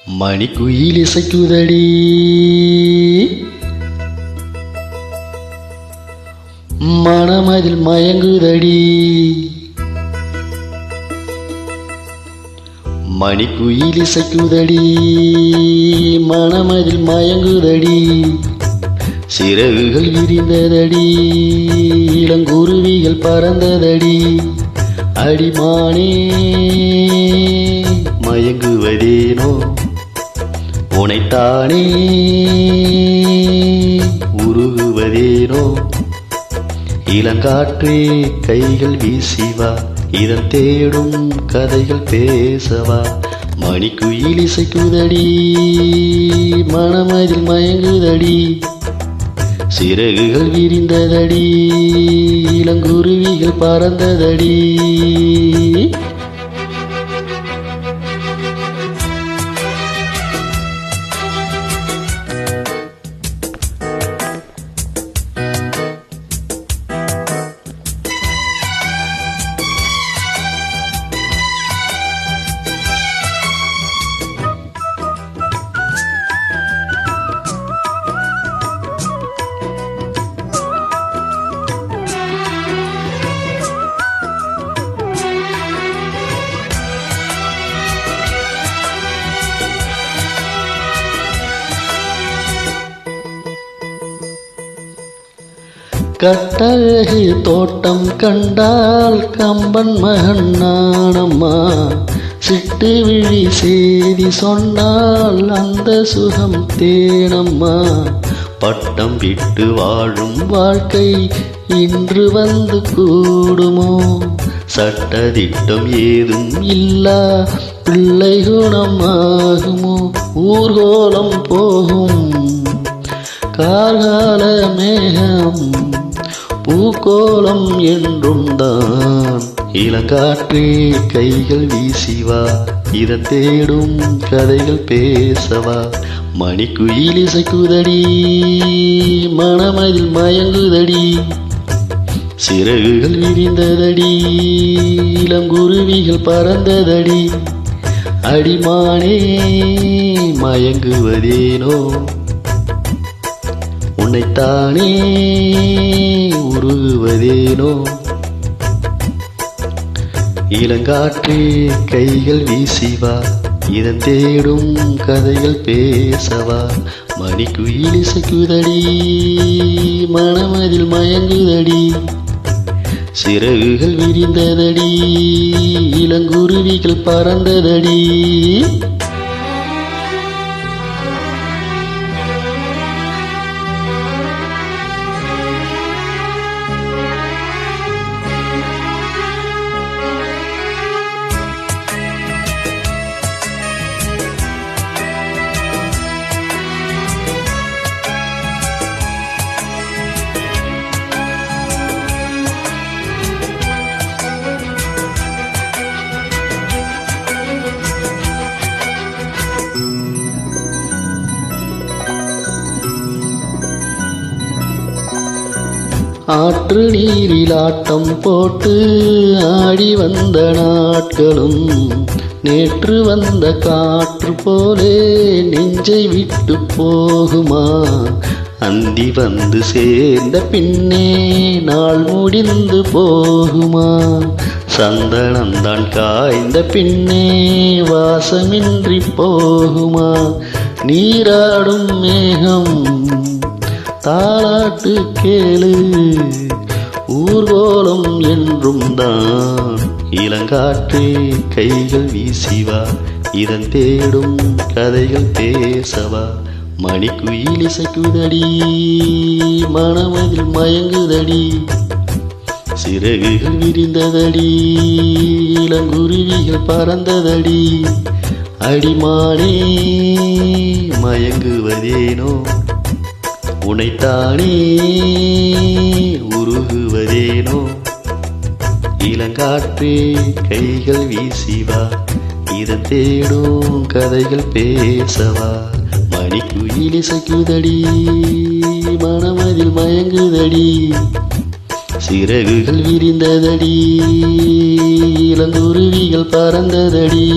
மணிக்குயில் இசைக்குதடி மனமதில் மயங்குதடி. மணிக்குயில் இசைக்குதடி மனமதில் மயங்குதடி. சிறகுகள் விரிந்ததடி இளங்குருவிகள் பறந்ததடி. அடிமானே மயங்குவதேனோ உனைத்தானே உருகுவதேனோ. இளங்காற்றே கைகள் வீசிவா இதன் தேடும் கதைகள் பேசவா. மணிக்குயில் இசைக்குதடி மனமதில் மயங்குதடி. சிறகுகள் விரிந்ததடி இளங்குருவிகள் பறந்ததடி. கட்டழகு தோட்டம் கண்டால் கம்பன் மகன் நானம்மா. சிட்டு விழி செய்தி சொன்னால் அந்த சுகம் தேனம்மா. பட்டம் விட்டு வாழும் வாழ்க்கை இன்று வந்து கூடுமோ. சட்டதிட்டம் ஏதும் இல்லா பிள்ளை குணமாகுமோ. ஊர்கோலம் போகும் கார்கால மேகம் பூக்கோலம் என்றும் தான். இளங்காற்றே கைகள் வீசிவா இதன் தேடும் கதைகள் பேசவா. மணிக்குயில் இசைக்குதடி மனமதில் மயங்குதடி. சிறகுகள் விரிந்ததடி இளங்குருவிகள் பறந்ததடி. அடிமானே மயங்குவதேனோ உன்னைத்தானே உருகுவதேனோ. இளங்காற்றே கைகள் வீசிவா இதன் தேடும் கதைகள் பேசவா. மணிக்குயில் இசைக்குதடி மனமதில் மயங்குதடி. சிறகுகள் விரிந்ததடி இளங்குருவிகள் பறந்ததடி. ஆற்று நீரில் ஆட்டம் போட்டு ஆடி வந்த நாட்களும் நேற்று வந்த காற்று போலே நெஞ்சை விட்டு போகுமா. அந்தி வந்து சேர்ந்த பின்னே நாள் முடிந்து போகுமா. சந்தனம்தான் காய்ந்த பின்னே வாசமின்றி போகுமா. நீராடும் மேகம் தாலாட்டு கேளு ஊர்கோலம் என்றும் தான். இளங்காற்றே கைகள் வீசிவா இதன் தேடும் கதைகள் பேசவா. மணிக்குயில் இசைக்குதடி மனமதில் மயங்குதடி. சிறகுகள் விரிந்ததடி இளங்குருவிகள் பறந்ததடி. அடிமானே மயங்குவதேனோ உனைத்தானே உருகுவதேனோ. இளங்காற்றே கைகள் வீசிவா இதன் தேடும் கதைகள் பேசவா. மணிக்குயில் இசைக்குதடி மனமதில் மயங்குதடி. சிறகுகள் விரிந்ததடி இளங்குருவிகள் பறந்ததடி.